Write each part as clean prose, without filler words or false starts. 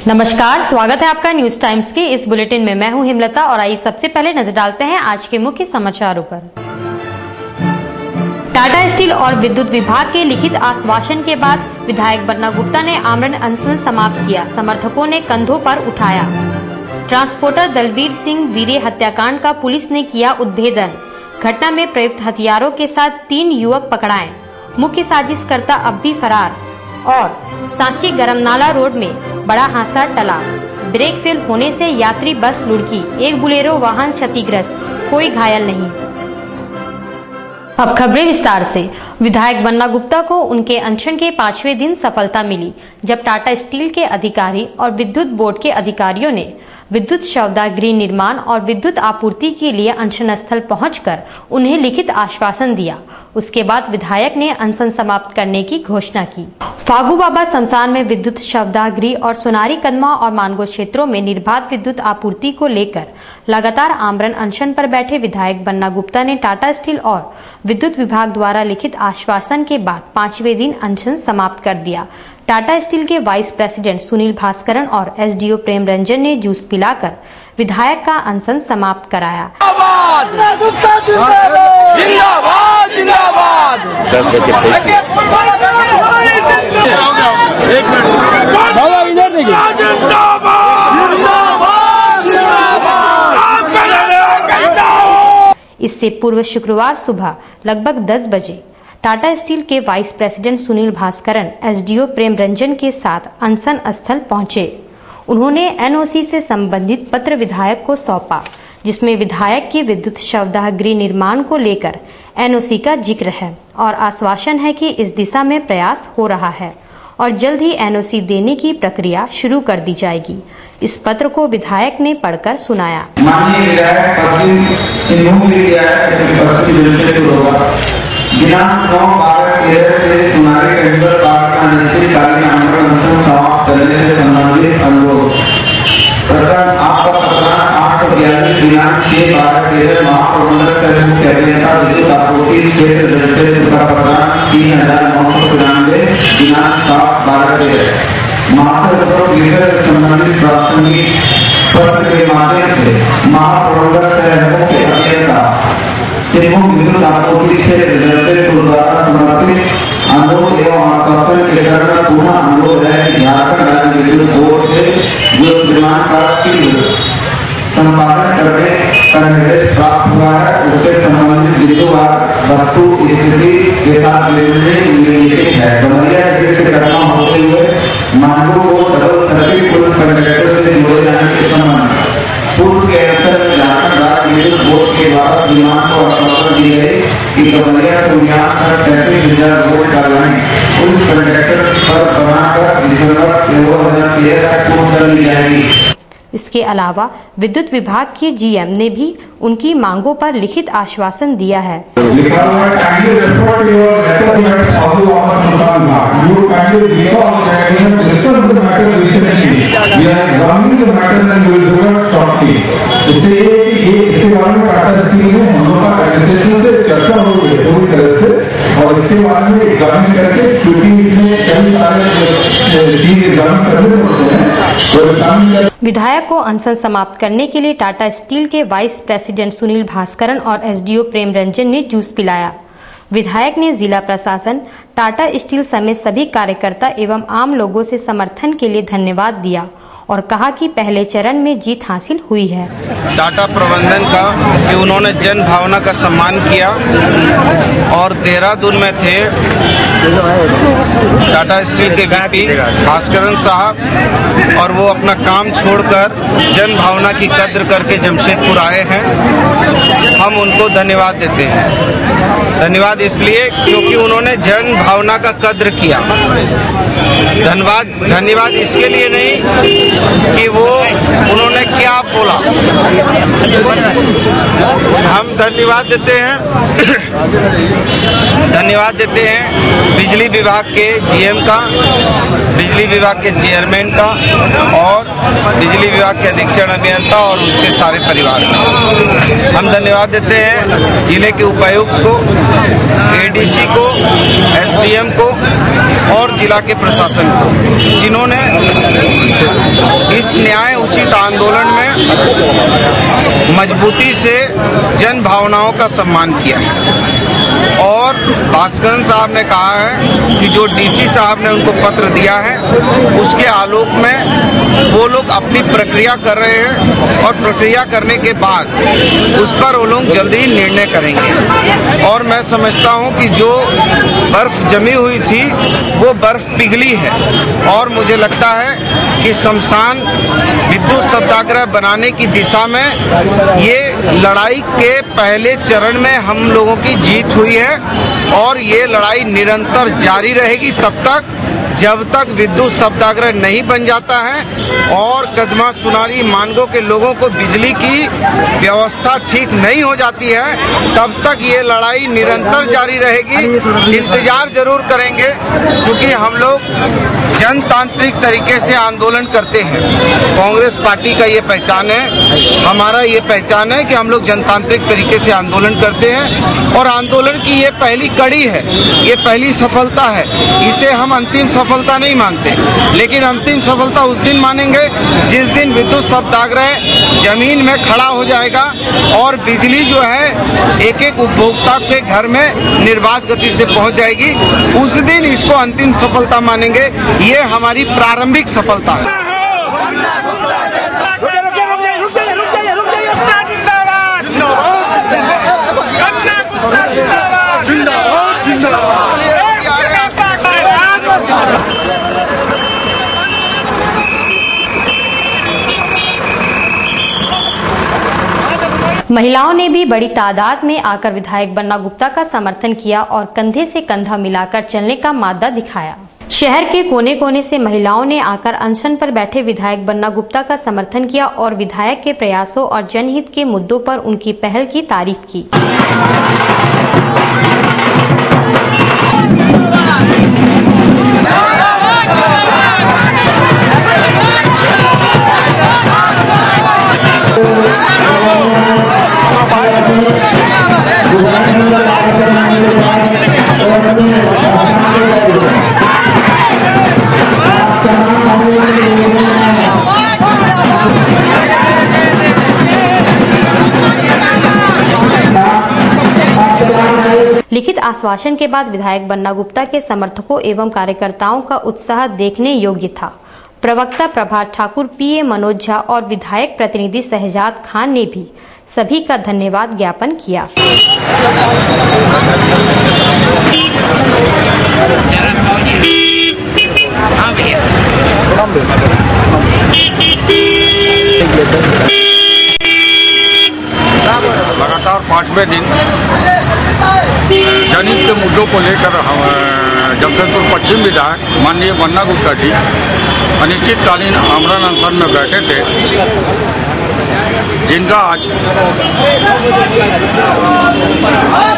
नमस्कार, स्वागत है आपका न्यूज टाइम्स के इस बुलेटिन में। मैं हूं हिमलता और आइए सबसे पहले नजर डालते हैं आज के मुख्य समाचारों पर। टाटा स्टील और विद्युत विभाग के लिखित आश्वासन के बाद विधायक बन्ना गुप्ता ने आमरण अनशन समाप्त किया, समर्थकों ने कंधों पर उठाया। ट्रांसपोर्टर दलवीर सिंह वीरे हत्याकांड का पुलिस ने किया उद्भेदन, घटना में प्रयुक्त हथियारों के साथ 3 युवक पकड़ाए, मुख्य साजिशकर्ता अब भी फरार। और सांची गरमनाला रोड में बड़ा हादसा टला, ब्रेक फेल होने से यात्री बस लुढ़की, एक बुलेरो वाहन क्षतिग्रस्त, कोई घायल नहीं। अब खबरें विस्तार से। विधायक बन्ना गुप्ता को उनके अनशन के 5वें दिन सफलता मिली, जब टाटा स्टील के अधिकारी और विद्युत बोर्ड के अधिकारियों ने विद्युत शवदाह गृह निर्माण और विद्युत आपूर्ति के लिए अनशन स्थल पहुंचकर उन्हें लिखित आश्वासन दिया। उसके बाद विधायक ने अनशन समाप्त करने की घोषणा की। फागू बाबा शमशान में विद्युत शवदाह गृह और सोनारी कदमा और मानगो क्षेत्रों में निर्बाध विद्युत आपूर्ति को लेकर लगातार आमरण अनशन पर बैठे विधायक बन्ना गुप्ता ने टाटा स्टील और विद्युत विभाग द्वारा लिखित आश्वासन के बाद 5वें दिन अनशन समाप्त कर दिया। टाटा स्टील के वाइस प्रेसिडेंट सुनील भास्करन और एसडीओ प्रेम रंजन ने जूस पिलाकर विधायक का अनशन समाप्त कराया। इससे पूर्व शुक्रवार सुबह लगभग 10 बजे टाटा स्टील के vice president Sunil Bhaskaran SDO Prem Ranjan के साथ अनशन स्थल पहुंचे। उन्होंने एनओसी से संबंधित पत्र विधायक को सौंपा, जिसमें विधायक के विद्युत शवदाह गृह निर्माण को लेकर एनओसी का जिक्र है और आश्वासन है कि इस दिशा में प्रयास हो रहा है और जल्द ही एनओसी देने की प्रक्रिया शुरू कर दी जाएगी। इस पत्र को विधायक ने पढ़कर सुनाया। माननीय विधायक पश्चिम सिंहभूम दिनांक 9/12/13 से सोनारी टेंडर पार्क का अनिश्चितकालीन आमरण अनशन समाप्त करने से संबंधित अनुरोध। प्रथम आपका प्रदान 842 दिनांक 6/12/13 महाप्रबंधक सह मुख्य अभियंता विद्युत आपूर्ति क्षेत्र जमशेदपुर का प्रदान 3993 दिनांक 7/12/13 महाप्रबंधक विषय से संबंधित प्रासंगिक पत्र के माध्यम से महाप्रबंधक सह मुख्य अभियंता सिंहभूम विद्युत आपूर्ति क्षेत्र जमशेदपुर द्वारा समर्पित अनुरोध एवं आश्वासन के कारण पुनः अनुरोध है कि झारखंड राज्य विद्युत बोर्ड से जो निर्माण कार्य शीघ्र संपादन करने का निर्देश प्राप्त हुआ है, उससे संबंधित विद्युत वस्तु स्थिति के साथ निम्नलिखित है। गमरिया डिस्ट्रिक्ट कर्मा होते हुए मानगो को डबल सर्किट पुल कंडक्टर से जोड़े जाने के संबंध पूर्व के अवसर में झारखंड राज्य विद्युत बोर्ड के द्वारा निर्माण को आश्वासन दी गई कि गमरिया से उड़ान कर 33,000 वोल्ट का लाइन पुल कंडक्टर पर बनाकर दिसंबर 2013 तक पूर्ण कर ली जाएगी। इसके अलावा विद्युत विभाग के जीएम ने भी उनकी मांगों पर लिखित आश्वासन दिया है। चर्चा हो गई पूरी तरह से और इसके बाद में एग्जामिन करके क्योंकि इसमें कई सारे चीज एग्जामिन करने पड़ते हैं। विधायक को अनशन समाप्त करने के लिए टाटा स्टील के वाइस प्रेसिडेंट सुनील भास्करन और एसडीओ प्रेम रंजन ने जूस पिलाया। विधायक ने जिला प्रशासन, टाटा स्टील समेत सभी कार्यकर्ता एवं आम लोगों से समर्थन के लिए धन्यवाद दिया और कहा कि पहले चरण में जीत हासिल हुई है। टाटा प्रबंधन का कि उन्होंने जन भावना का सम्मान किया और देहरादून में थे टाटा स्टील के वीपी भास्करन साहब और वो अपना काम छोड़कर जन भावना की कद्र करके जमशेदपुर आए हैं। हम उनको धन्यवाद देते हैं। धन्यवाद इसलिए क्योंकि उन्होंने जन भावना का कद्र किया। धन्यवाद इसके लिए नहीं कि वो उन्होंने क्या बोला, हम धन्यवाद देते हैं बिजली विभाग के जीएम का, बिजली विभाग के चेयरमैन का और बिजली विभाग के अधीक्षण अभियंता और उसके सारे परिवार का। हम धन्यवाद देते हैं जिले के उपायुक्त को, एडीसी को, एसडीएम को और जिला के प्रशासन को, जिन्होंने इस न्याय उचित आंदोलन में मजबूती से जन भावनाओं का सम्मान किया। और भास्करन साहब ने कहा है कि जो डीसी साहब ने उनको पत्र दिया है उसके आलोक में वो लोग अपनी प्रक्रिया कर रहे हैं और प्रक्रिया करने के बाद उस पर वो लोग जल्दी ही निर्णय करेंगे। और मैं समझता हूं कि जो बर्फ जमी हुई थी वो बर्फ पिघली है और मुझे लगता है कि शमशान विद्युत सत्याग्रह बनाने की दिशा में ये लड़ाई के पहले चरण में हम लोगों की जीत हुई है और ये लड़ाई निरंतर जारी रहेगी तब तक जब तक विद्युत सत्याग्रह नहीं बन जाता है और कदमा सुनारी मानगो के लोगों को बिजली की व्यवस्था ठीक नहीं हो जाती है तब तक ये लड़ाई निरंतर जारी रहेगी। इंतजार जरूर करेंगे क्योंकि हम लोग जनतांत्रिक तरीके से आंदोलन करते हैं। कांग्रेस पार्टी का ये पहचान है, हमारा ये पहचान है कि हम लोग जनतांत्रिक तरीके से आंदोलन करते हैं और आंदोलन की ये पहली कड़ी है, ये पहली सफलता है। इसे हम अंतिम सफलता नहीं मानते, लेकिन अंतिम सफलता उस दिन मानेंगे जिस दिन विद्युत सत्याग्रह जमीन में खड़ा हो जाएगा और बिजली जो है एक एक उपभोक्ता के घर में निर्बाध गति से पहुंच जाएगी। उस दिन इसको अंतिम सफलता मानेंगे। ये हमारी प्रारंभिक सफलता है। महिलाओं ने भी बड़ी तादाद में आकर विधायक बन्ना गुप्ता का समर्थन किया और कंधे से कंधा मिलाकर चलने का मादा दिखाया। शहर के कोने कोने से महिलाओं ने आकर अनशन पर बैठे विधायक बन्ना गुप्ता का समर्थन किया और विधायक के प्रयासों और जनहित के मुद्दों पर उनकी पहल की तारीफ की। लिखित आश्वासन के बाद विधायक बन्ना गुप्ता के समर्थकों एवं कार्यकर्ताओं का उत्साह देखने योग्य था। प्रवक्ता प्रभात ठाकुर, पीए मनोज झा और विधायक प्रतिनिधि शहजाद खान ने भी सभी का धन्यवाद ज्ञापन किया। लगातार 5वें दिन जनहित के मुद्दों को लेकर जमशेदपुर पश्चिम विधायक माननीय बन्ना गुप्ता जी अनिश्चितकालीन आमरण अनशन में बैठे थे, जिनका आज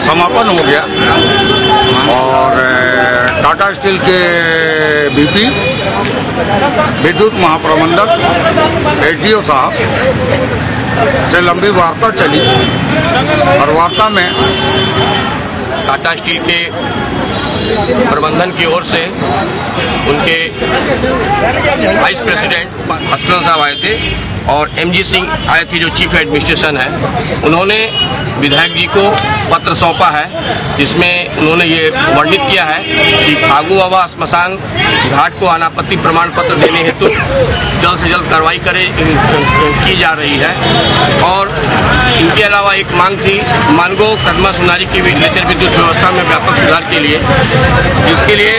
समापन हो गया और टाटा स्टील के बीपी, विद्युत महाप्रबंधक, एसडीओ साहब से लंबी वार्ता चली और वार्ता में टाटा स्टील के प्रबंधन की ओर से उनके वाइस प्रेसिडेंट भास्करन साहब आए थे और एमजी सिंह आए थे जो चीफ एडमिनिस्ट्रेशन है। उन्होंने विधायक जी को पत्र सौंपा है जिसमें उन्होंने ये वर्णित किया है कि फागू बाबा श्मशान घाट को अनापत्ति प्रमाण पत्र देने हेतु जल्द से जल्द कार्रवाई की जा रही है। और इनके अलावा एक मांग थी मानगो कदमा सुनारी की नेचर विद्युत व्यवस्था में व्यापक सुधार के लिए, जिसके लिए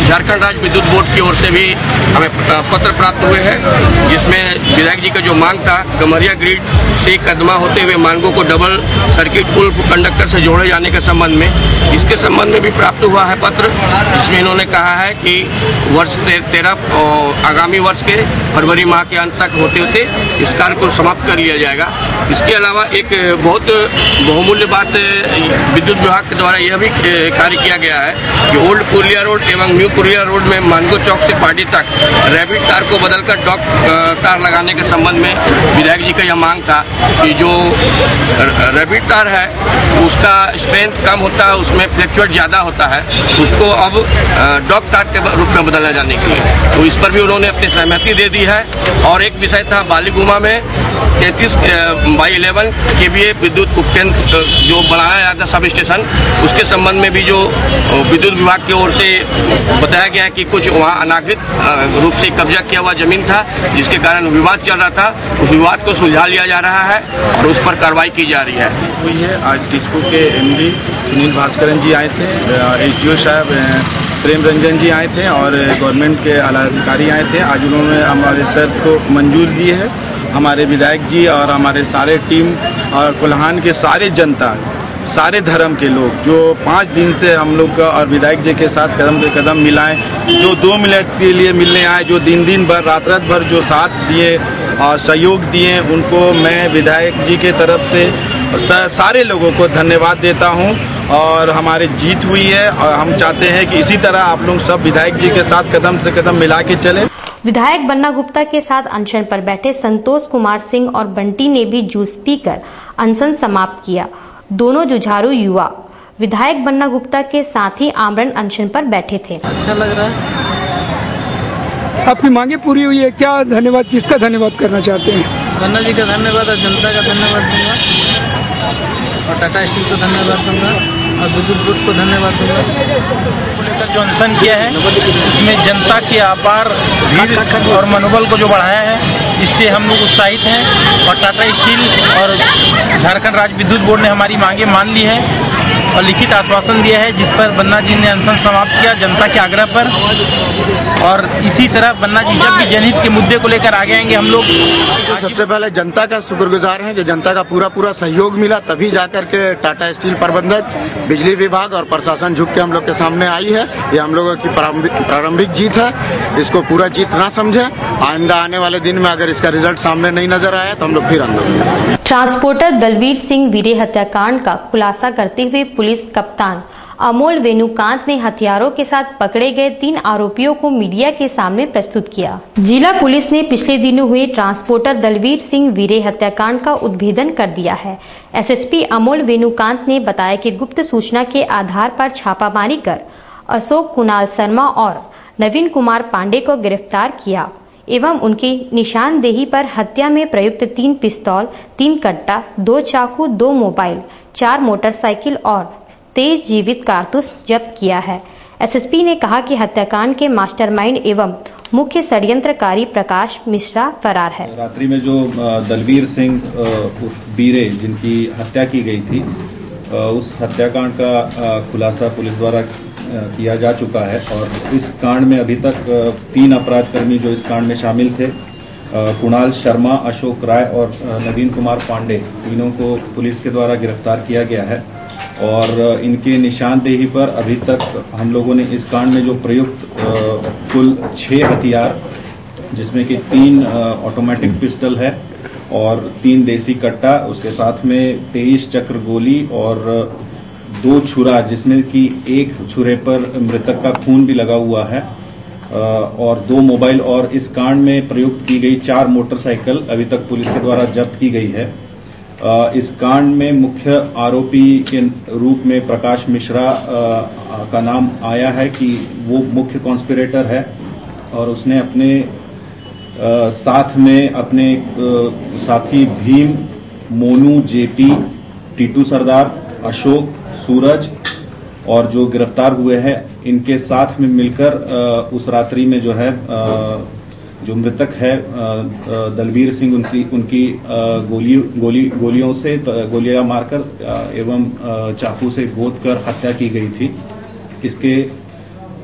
झारखंड राज्य विद्युत बोर्ड की ओर से भी हमें पत्र प्राप्त हुए हैं, जिसमें विधायक जी का जो मांग था गमरिया ग्रिड से कदमा होते हुए मानगो को डबल सर्किट पुल कंडक्टर से जोड़े जाने के संबंध में, इसके संबंध में भी प्राप्त हुआ है पत्र, जिसमें इन्होंने कहा है कि वर्ष 13 आगामी वर्ष के फरवरी माह के अंत तक होते होते इस कार्य को समाप्त कर लिया जाएगा। इसके अलावा एक बहुत बहुमूल्य बात विद्युत विभाग के द्वारा यह भी कार्य किया गया है कि ओल्ड पुलिया रोड एवं न्यू कुरिया रोड में मानगो चौक से पार्टी तक रैबिट तार को बदलकर डॉग तार लगाने के संबंध में विधायक जी का यह मांग था कि जो रैबिट तार है उसका स्ट्रेंथ कम होता है, उसमें फ्लैक्चुएट ज़्यादा होता है, उसको अब डॉग तार के रूप में बदला जाने के लिए तो इस पर भी उन्होंने अपनी सहमति दे दी है। और एक विषय था बालीगुमा में 33/11 KVA विद्युत उपकेंद्र जो बनाया जाता सब स्टेशन, उसके संबंध में भी जो विद्युत विभाग की ओर से बताया गया है कि कुछ वहाँ अनाधिकृत रूप से कब्जा किया हुआ जमीन था, जिसके कारण विवाद चल रहा था। उस विवाद को सुलझा लिया जा रहा है और उस पर कार्रवाई की जा रही है। हुई है आज टिस्को के MD सुनील भास्करन जी आए थे, SDO साहब प्रेम रंजन जी आए थे और गवर्नमेंट के आला अधिकारी आए थे। आज उन्होंने हमारे शर्त को मंजूर दी है। हमारे विधायक जी और हमारे सारे टीम और कोल्हान के सारे जनता, सारे धर्म के लोग जो 5 दिन से हम लोग का और विधायक जी के साथ कदम पे कदम मिलाएं, जो 2 मिनट के लिए मिलने आए, जो दिन भर रात भर जो साथ दिए और सहयोग दिए, उनको मैं विधायक जी के तरफ से सारे लोगों को धन्यवाद देता हूं। और हमारी जीत हुई है और हम चाहते हैं कि इसी तरह आप लोग सब विधायक जी के साथ कदम से कदम मिला के चले। विधायक बन्ना गुप्ता के साथ अनशन पर बैठे संतोष कुमार सिंह और बंटी ने भी जूस पीकर अनशन समाप्त किया। दोनों जुझारू युवा विधायक बन्ना गुप्ता के साथ ही आमरण अनशन पर बैठे थे। अच्छा लग रहा है। आपकी मांगे पूरी हुई है क्या? धन्यवाद, किसका धन्यवाद करना चाहते हैं? बन्ना जी का धन्यवाद और जनता का धन्यवाद दूंगा और टाटा स्टील को धन्यवाद दूंगा और विद्युत बोर्ड को धन्यवाद दूंगा। लेकर जो अनशन किया है उसमें जनता के अपार भीड़ और मनोबल को जो बढ़ाया है, इससे हम लोग उत्साहित हैं। और टाटा स्टील और झारखंड राज्य विद्युत बोर्ड ने हमारी मांगे मान ली है और लिखित आश्वासन दिया है, जिस पर बन्ना जी ने अनशन समाप्त किया जनता के आग्रह पर। और इसी तरह बन्ना जी जब भी जनहित के मुद्दे को लेकर आगे आएंगे हम लोग। तो सबसे पहले जनता का शुक्रगुजार हैं कि जनता का पूरा सहयोग मिला, तभी जाकर के टाटा स्टील प्रबंधक, बिजली विभाग और प्रशासन झुक के हम लोग के सामने आई है। ये हम लोगों की प्रारंभिक जीत है, इसको पूरा जीत ना समझे। आइंदा आने वाले दिन में अगर इसका रिजल्ट सामने नहीं नजर आया तो हम लोग फिर आंदोलन। ट्रांसपोर्टर दलवीर सिंह वीरे हत्याकांड का खुलासा करते हुए पुलिस कप्तान अमोल वेणुकांत ने हथियारों के साथ पकड़े गए 3 आरोपियों को मीडिया के सामने प्रस्तुत किया। जिला पुलिस ने पिछले दिनों हुए ट्रांसपोर्टर दलवीर सिंह वीरे हत्याकांड का उद्भेदन कर दिया है। SSP अमोल वेणुकांत ने बताया कि गुप्त सूचना के आधार पर छापामारी कर अशोक कुणाल शर्मा और नवीन कुमार पांडे को गिरफ्तार किया एवं उनकी निशानदेही पर हत्या में प्रयुक्त 3 पिस्तौल, 3 कट्टा, 2 चाकू, 2 मोबाइल, 4 मोटरसाइकिल और 23 जीवित कारतूस जब्त किया है। SSP ने कहा कि हत्याकांड के मास्टरमाइंड एवं मुख्य षड्यंत्रकारी प्रकाश मिश्रा फरार है। रात्रि में जो दलवीर सिंह बीरे जिनकी हत्या की गई थी, उस हत्याकांड का खुलासा पुलिस द्वारा किया जा चुका है और इस कांड में अभी तक 3 अपराधकर्मी जो इस कांड में शामिल थे, कुणाल शर्मा, अशोक राय और नवीन कुमार पांडे, तीनों को पुलिस के द्वारा गिरफ्तार किया गया है। और इनके निशानदेही पर अभी तक हम लोगों ने इस कांड में जो प्रयुक्त कुल 6 हथियार, जिसमें कि 3 ऑटोमेटिक पिस्टल है और 3 देसी कट्टा, उसके साथ में 23 चक्र गोली और 2 छुरा, जिसमें कि 1 छुरे पर मृतक का खून भी लगा हुआ है और 2 मोबाइल और इस कांड में प्रयुक्त की गई 4 मोटरसाइकिल अभी तक पुलिस के द्वारा जब्त की गई है। इस कांड में मुख्य आरोपी के रूप में प्रकाश मिश्रा का नाम आया है कि वो मुख्य कॉन्स्पिरेटर है और उसने अपने साथ में अपने साथी भीम, मोनू, जेपी, टीटू सरदार, अशोक, सूरज और जो गिरफ्तार हुए हैं, इनके साथ में मिलकर उस रात्रि में जो है जो मृतक है दलवीर सिंह, उनकी गोलियों से गोलियां मारकर एवं चाकू से गोदकर हत्या की गई थी। इसके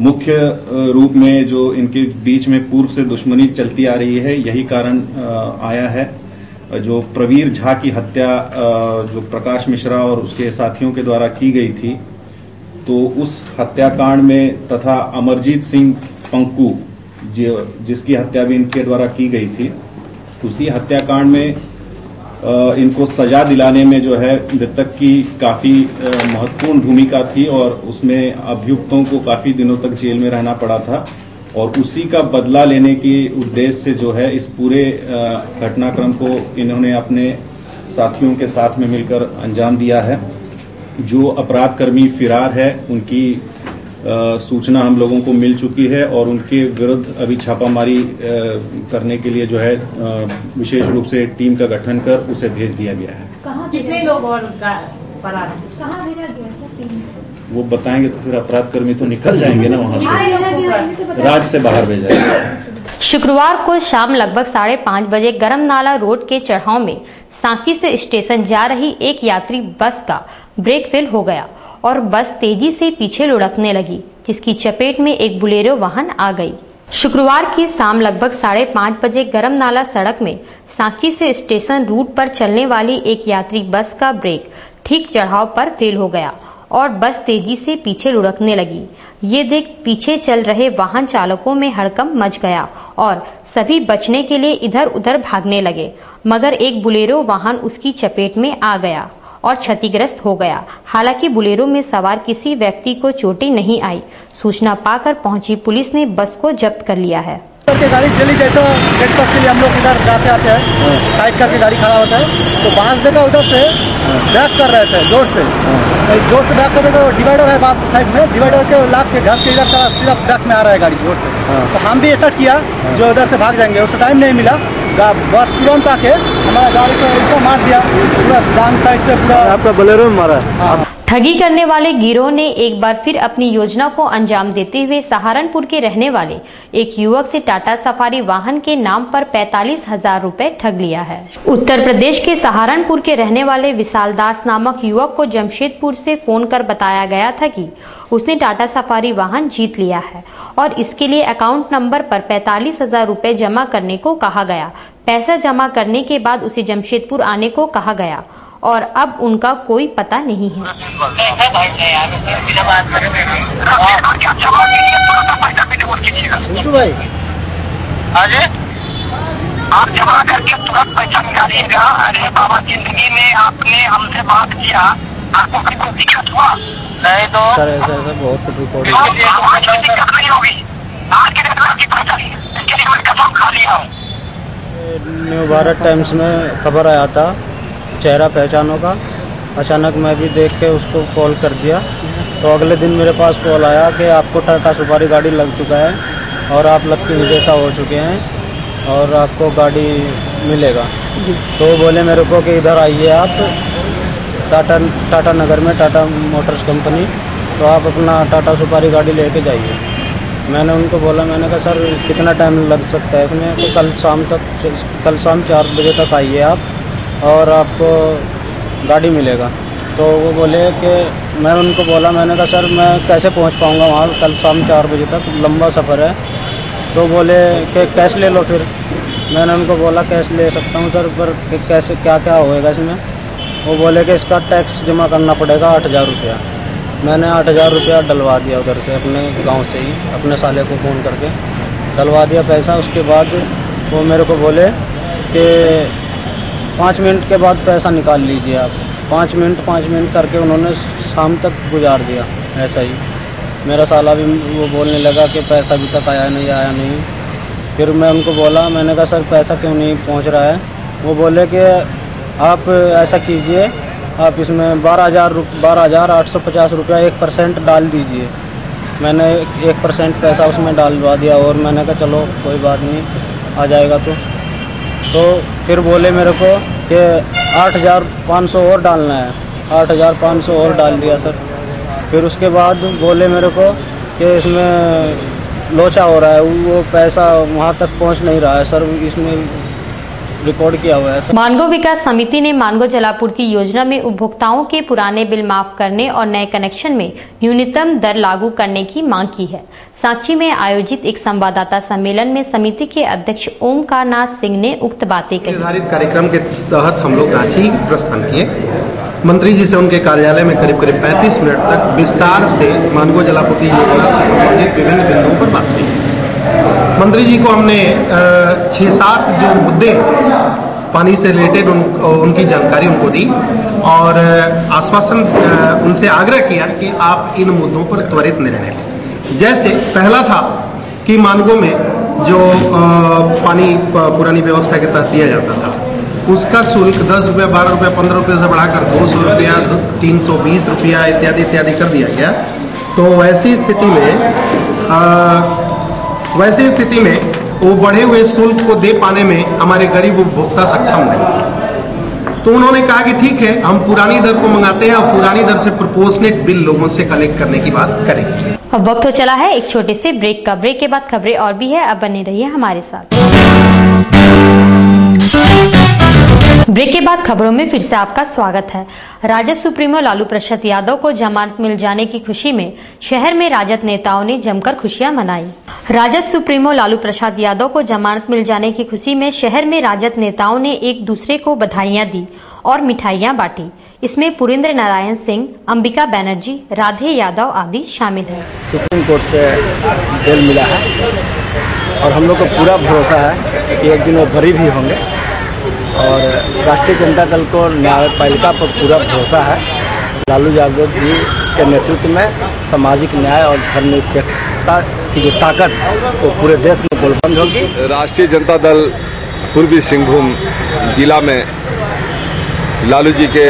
मुख्य रूप में जो इनके बीच में पूर्व से दुश्मनी चलती आ रही है, यही कारण आया है। जो प्रवीर झा की हत्या जो प्रकाश मिश्रा और उसके साथियों के द्वारा की गई थी, तो उस हत्याकांड में तथा अमरजीत सिंह पंकू जिसकी हत्या भी इनके द्वारा की गई थी, उसी हत्याकांड में इनको सजा दिलाने में जो है मृतक की काफ़ी महत्वपूर्ण भूमिका थी और उसमें अभियुक्तों को काफ़ी दिनों तक जेल में रहना पड़ा था और उसी का बदला लेने के उद्देश्य से जो है इस पूरे घटनाक्रम को इन्होंने अपने साथियों के साथ में मिलकर अंजाम दिया है। जो अपराधकर्मी फिरार है उनकी सूचना हम लोगों को मिल चुकी है और उनके विरुद्ध अभी छापामारी करने के लिए जो है विशेष रूप से टीम का गठन कर उसे भेज दिया गया है। कितने लोग और फरार हैं? कहाँ भेजा गया है? वो बताएंगे तो फिर अपराधकर्मी तो निकल जाएंगे ना वहाँ से, राज्य से बाहर भेजा जाएगा। शुक्रवार को शाम लगभग 5:30 बजे गरमनाला रोड के चढ़ाव में सांची से स्टेशन जा रही एक यात्री बस का ब्रेक फेल हो गया और बस तेजी से पीछे लुढ़कने लगी, जिसकी चपेट में एक बुलेरो वाहन आ गई। शुक्रवार की शाम लगभग 5:30 बजे गरमनाला सड़क में सांची से स्टेशन रूट पर चलने वाली एक यात्री बस का ब्रेक ठीक चढ़ाव पर फेल हो गया और बस तेजी से पीछे लुढ़कने लगी। ये देख पीछे चल रहे वाहन चालकों में हड़कंप मच गया और सभी बचने के लिए इधर उधर भागने लगे, मगर एक बुलेरो वाहन उसकी चपेट में आ गया और क्षतिग्रस्त हो गया। हालांकि बुलेरो में सवार किसी व्यक्ति को चोटें नहीं आई। सूचना पाकर पहुंची पुलिस ने बस को जब्त कर लिया है। गाड़ी चली जैसा ब्रेकफास्ट के लिए हम लोग इधर जाते आते हैं, साइड करके गाड़ी खड़ा होता है तो बांस देखा उधर से बैक कर रहे थे जोर से बैक कर रहे थे। डिवाइडर है बात साइड में, डिवाइडर के लाख के घास के इधर सीधा बैक में आ रहा है गाड़ी जोर से। तो हम भी स्टार्ट किया जो उधर से भाग जाएंगे, उससे टाइम नहीं मिला। बस तुरंत आके हमारा गाड़ी को इसको मार दिया पूरा डाउन साइड से, पूरा आपका बोलेरो में मारा। ठगी करने वाले गिरोह ने एक बार फिर अपनी योजना को अंजाम देते हुए सहारनपुर के रहने वाले एक युवक से टाटा सफारी वाहन के नाम पर 45,000 रुपए ठग लिया है। उत्तर प्रदेश के सहारनपुर के रहने वाले विशाल दास नामक युवक को जमशेदपुर से फोन कर बताया गया था कि उसने टाटा सफारी वाहन जीत लिया है और इसके लिए अकाउंट नंबर पर 45,000 रुपए जमा करने को कहा गया। पैसा जमा करने के बाद उसे जमशेदपुर आने को कहा गया और अब उनका कोई पता नहीं है। आप जमा करके तुरंत पैसा निकालिएगा। अरे बाबा, जिंदगी में आपने हमसे बात किया, आपको कोई दिक्कत हुआ? नहीं तो सर ऐसा बहुत दिक्कत नहीं होगी। आज के दिन आपकी पता नहीं, इसके लिए मैं कसम खा लिया हूँ। न्यू भारत टाइम्स में खबर आया था चेहरा पहचानों का। अचानक मैं भी देख के उसको कॉल कर दिया तो अगले दिन मेरे पास कॉल आया कि आपको टाटा सुपारी गाड़ी लग चुका है और आप लकी विजेता हो चुके हैं और आपको गाड़ी मिलेगा। तो बोले मेरे को कि इधर आइए आप टाटा नगर में टाटा मोटर्स कंपनी, तो आप अपना टाटा सुपारी गाड़ी लेके जाइए। मैंने उनको बोला, मैंने कहा सर कितना टाइम लग सकता है इसमें? तो कल शाम 4 बजे तक आइए आप और आपको गाड़ी मिलेगा। तो वो बोले कि मैं उनको बोला, मैंने कहा सर मैं कैसे पहुंच पाऊंगा वहाँ कल शाम 4 बजे तक, लंबा सफ़र है। तो बोले कि कैश ले लो फिर। मैंने उनको बोला कैश ले सकता हूँ सर, पर कैसे क्या क्या होएगा इसमें? वो बोले कि इसका टैक्स जमा करना पड़ेगा 8,000 रुपया। मैंने 8,000 रुपया डलवा दिया उधर से, अपने गांव से ही, अपने साले को फ़ोन करके डलवा दिया पैसा। उसके बाद वो मेरे को बोले कि 5 मिनट के बाद पैसा निकाल लीजिए आप। 5 मिनट करके उन्होंने शाम तक गुजार दिया। ऐसा ही मेरा साला भी वो बोलने लगा कि पैसा अभी तक आया नहीं। फिर मैं उनको बोला, मैंने कहा सर पैसा क्यों नहीं पहुंच रहा है? वो बोले कि आप ऐसा कीजिए, आप इसमें 12,850 रुपया 1% डाल दीजिए। मैंने 1% पैसा उसमें डालवा दिया और मैंने कहा चलो कोई बात नहीं, आ जाएगा। तो फिर बोले मेरे को कि 8,500 और डालना है। 8,500 और डाल दिया सर। फिर उसके बाद बोले मेरे को कि इसमें लोचा हो रहा है, वो पैसा वहाँ तक पहुँच नहीं रहा है सर, इसमें रिकॉर्ड किया हुआ है। मानगो विकास समिति ने मानगो जलापूर्ति योजना में उपभोक्ताओं के पुराने बिल माफ करने और नए कनेक्शन में न्यूनतम दर लागू करने की मांग की है। सांची में आयोजित एक संवाददाता सम्मेलन में समिति के अध्यक्ष ओमकार नाथ सिंह ने उक्त बातें कही। निर्धारित कार्यक्रम के तहत हम लोग रांची प्रस्थान किए। मंत्री जी से उनके कार्यालय में करीब 35 मिनट तक विस्तार से मानगो जलापूर्ति योजना से संबंधित विभिन्न बिंदुओं पर बात की। मंत्री जी को हमने 6-7 जो मुद्दे पानी से रिलेटेड उनकी जानकारी उनको दी और आश्वासन उनसे आग्रह किया कि आप इन मुद्दों पर त्वरित निर्णय लें। जैसे पहला था कि मानगो में जो पानी पुरानी व्यवस्था के तहत दिया जाता था उसका शुल्क 10 रुपये, 12 रुपये, 15 रुपये से बढ़ाकर 200 रुपया, 320 रुपया इत्यादि इत्यादि कर दिया गया। तो वैसी स्थिति में वो बढ़े हुए शुल्क को दे पाने में हमारे गरीब उपभोक्ता सक्षम नहीं। तो उन्होंने कहा कि ठीक है, हम पुरानी दर को मंगाते हैं और पुरानी दर से प्रोपोर्शनेट बिल लोगों से कलेक्ट करने की बात करेंगे। अब वक्त हो चला है एक छोटे से ब्रेक का। ब्रेक के बाद खबरें और भी है, अब बने रहिए हमारे साथ। ब्रेक के बाद खबरों में फिर से आपका स्वागत है। राजद सुप्रीमो लालू प्रसाद यादव को जमानत मिल जाने की खुशी में शहर में राजद नेताओं ने जमकर खुशियां मनाई। राजद सुप्रीमो लालू प्रसाद यादव को जमानत मिल जाने की खुशी में शहर में राजद नेताओं ने एक दूसरे को बधाइयां दी और मिठाइयां बांटी। इसमें पुरेंद्र नारायण सिंह, अंबिका बनर्जी, राधे यादव आदि शामिल हैं। सुप्रीम कोर्ट से बेल मिला है और हम लोग को पूरा भरोसा है कि एक दिन वो बरी भी होंगे और राष्ट्रीय जनता दल को न्यायपालिका पर पूरा भरोसा है। लालू यादव जी के नेतृत्व में सामाजिक न्याय और धर्मनिरपेक्षता की जो ताकत वो पूरे देश में गोलबंद होगी। राष्ट्रीय जनता दल पूर्वी सिंहभूम जिला में लालू जी के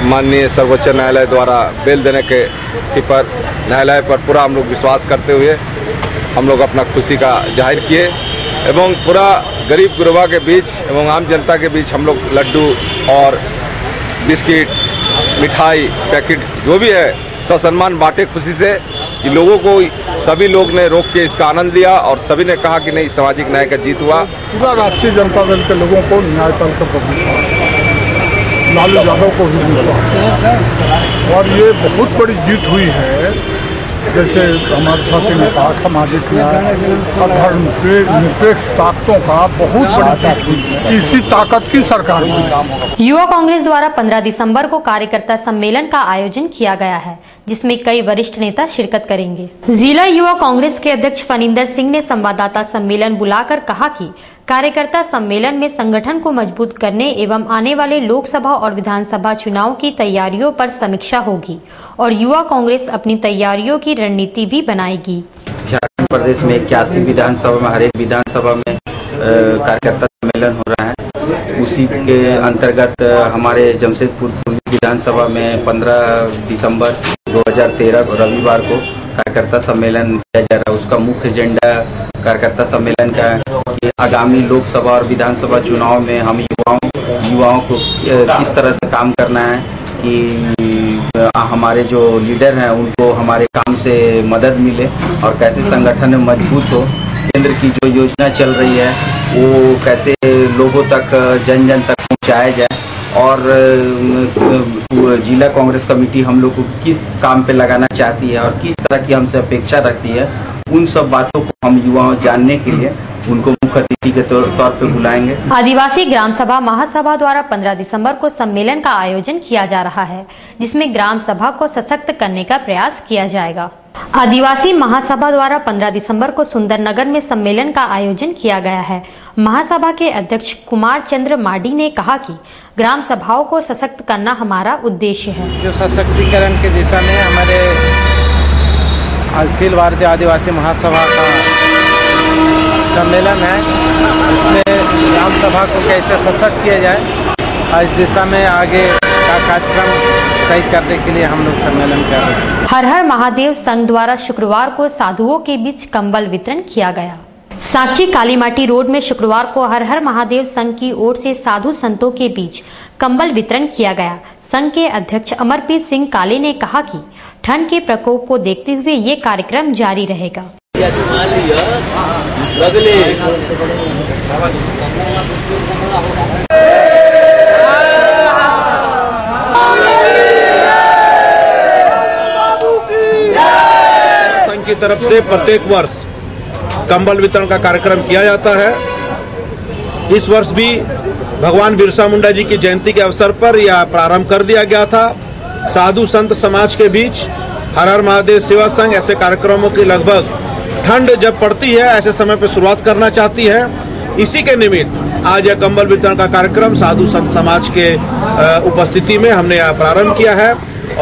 माननीय सर्वोच्च न्यायालय द्वारा बेल देने के पर न्यायालय पर पूरा हम लोग विश्वास करते हुए हम लोग अपना खुशी का जाहिर किए एवं पूरा गरीब गुरबा के बीच एवं आम जनता के बीच हम लोग लड्डू और बिस्किट, मिठाई, पैकेट जो भी है ससम्मान बांटे खुशी से कि लोगों को सभी लोग ने रोक के इसका आनंद लिया और सभी ने कहा कि नहीं, सामाजिक न्याय का जीत हुआ। पूरा राष्ट्रीय जनता दल के लोगों को न्यायपालिका पर विश्वास है, लालू यादव को भी विश्वास है और ये बहुत बड़ी जीत हुई है। जैसे हमारे साथी ने कहा, सामाजिक न्याय और धर्म निरपेक्ष ताकतों का बहुत बड़ी जीत हुई है। इसी ताकत की सरकार बनी। युवा कांग्रेस द्वारा 15 दिसंबर को कार्यकर्ता सम्मेलन का आयोजन किया गया है, जिसमें कई वरिष्ठ नेता शिरकत करेंगे। जिला युवा कांग्रेस के अध्यक्ष फनिंदर सिंह ने संवाददाता सम्मेलन बुलाकर कहा कि कार्यकर्ता सम्मेलन में संगठन को मजबूत करने एवं आने वाले लोकसभा और विधानसभा चुनाव की तैयारियों पर समीक्षा होगी और युवा कांग्रेस अपनी तैयारियों की रणनीति भी बनाएगी। झारखंड प्रदेश में 81 विधानसभा में हर एक विधानसभा में कार्यकर्ता सम्मेलन हो रहा है। उसी के अंतर्गत हमारे जमशेदपुर पूर्वी विधानसभा में 15 दिसंबर 2013 रविवार को कार्यकर्ता सम्मेलन किया जा रहा है। उसका मुख्य एजेंडा कार्यकर्ता सम्मेलन का है कि आगामी लोकसभा और विधानसभा चुनाव में हम युवाओं को किस तरह से काम करना है कि हमारे जो लीडर हैं उनको हमारे काम से मदद मिले और कैसे संगठन मजबूत हो। केंद्र की जो योजना चल रही है वो कैसे लोगों तक जन जन तक पहुँचाया जाए और जिला कांग्रेस कमेटी हम लोग को किस काम पे लगाना चाहती है और किस तरह की हमसे अपेक्षा रखती है, उन सब बातों को हम युवाओं जानने के लिए उनको मुख्य अतिथि के तौर पे बुलाएंगे। आदिवासी ग्राम सभा महासभा द्वारा 15 दिसंबर को सम्मेलन का आयोजन किया जा रहा है, जिसमें ग्राम सभा को सशक्त करने का प्रयास किया जाएगा। आदिवासी महासभा द्वारा 15 दिसंबर को सुंदरनगर में सम्मेलन का आयोजन किया गया है। महासभा के अध्यक्ष कुमार चंद्र मार्डी ने कहा कि ग्राम सभाओं को सशक्त करना हमारा उद्देश्य है। जो सशक्तिकरण की दिशा में हमारे अखिल भारतीय आदिवासी महासभा का सम्मेलन है, उसमें ग्राम सभा को कैसे सशक्त किया जाए, इस दिशा में आगे का कार्यक्रम तय करने के लिए हम लोग सम्मेलन कर रहे हैं। हर हर महादेव संघ द्वारा शुक्रवार को साधुओं के बीच कंबल वितरण किया गया। सांची कालीमाटी रोड में शुक्रवार को हर हर महादेव संघ की ओर से साधु संतों के बीच कंबल वितरण किया गया। संघ के अध्यक्ष अमरप्रीत सिंह काले ने कहा कि ठंड के प्रकोप को देखते हुए ये कार्यक्रम जारी रहेगा। संघ की तरफ से प्रत्येक वर्ष कंबल वितरण का कार्यक्रम किया जाता है। इस वर्ष भी भगवान बिरसा मुंडा जी की जयंती के अवसर पर यह प्रारंभ कर दिया गया था। साधु संत समाज के बीच हर हर महादेव सेवा संघ ऐसे कार्यक्रमों की लगभग ठंड जब पड़ती है ऐसे समय पर शुरुआत करना चाहती है। इसी के निमित्त आज यह कंबल वितरण का कार्यक्रम साधु संत समाज के उपस्थिति में हमने यहाँ प्रारंभ किया है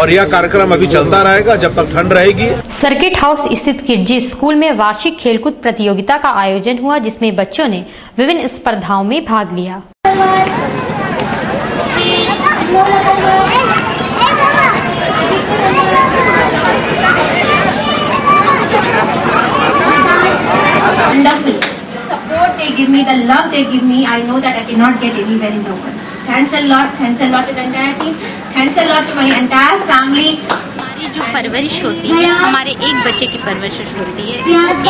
और यह कार्यक्रम अभी चलता रहेगा जब तक ठंड रहेगी। सर्किट हाउस स्थित किडजी स्कूल में वार्षिक खेलकूद प्रतियोगिता का आयोजन हुआ, जिसमें बच्चों ने विभिन्न स्पर्धाओं में भाग लिया। Support they give me, the love they give me, I know that I cannot get anywhere in the world. Thanks a lot to the entire team. Thanks a lot to my entire family. हमारी जो परवरिश होती है, हमारे एक बच्चे की परवरिश होती है।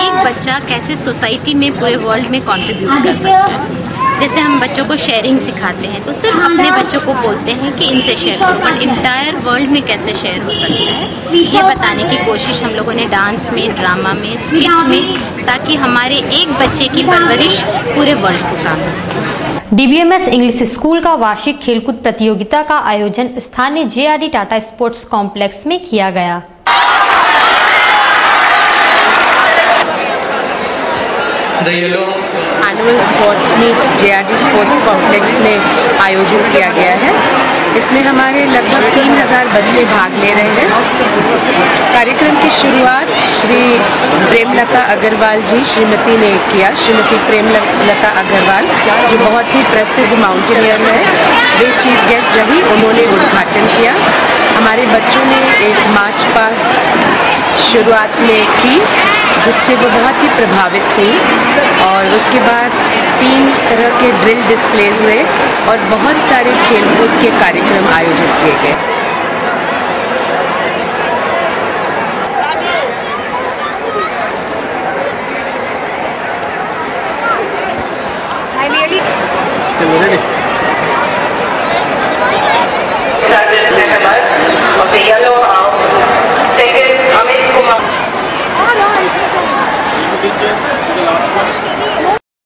एक बच्चा कैसे सोसाइटी में पूरे वर्ल्ड में कंट्रीब्यूट कर सकता है। जैसे हम बच्चों को शेयरिंग सिखाते हैं, तो सिर्फ अपने बच्चों को बोलते हैं कि इनसे शेयर करो, बट इंटायर वर्ल्ड में कैसे शेयर हो सकता है, ये बताने की कोशिश हम लोगों ने डांस में, ड्रामा में, स्किट में, ताकि हमारे एक बच्चे की परवरिश पूरे वर्ल्ड को काम हो। DBMS इंग्लिश स्कूल का वार्षिक खेलकूद प्रतियोगिता का आयोजन स्थानीय JRD टाटा स्पोर्ट्स कॉम्प्लेक्स में किया गया। Annual sports meet JRD sports complex में आयोजित किया गया है। इसमें हमारे लगभग 3000 बच्चे भाग ले रहे हैं। कार्यक्रम की शुरुआत श्री प्रेमलता अग्रवाल जी श्रीमती ने किया। श्रीमती प्रेमलता अग्रवाल जो बहुत ही प्रसिद्ध माउंटेनियर है, वे चीफ गेस्ट रही, उन्होंने उद्घाटन किया। हमारे बच्चों ने एक मार्च पास्ट शुरुआत में की, जिससे वो बहुत ही प्रभावित हुई और उसके बाद 3 तरह के ड्रिल डिस्प्लेज हुए और बहुत सारे खेलकूद के कार्यक्रम आयोजित किए गए। Of the Yellow House, second Amit Kumar. The last one.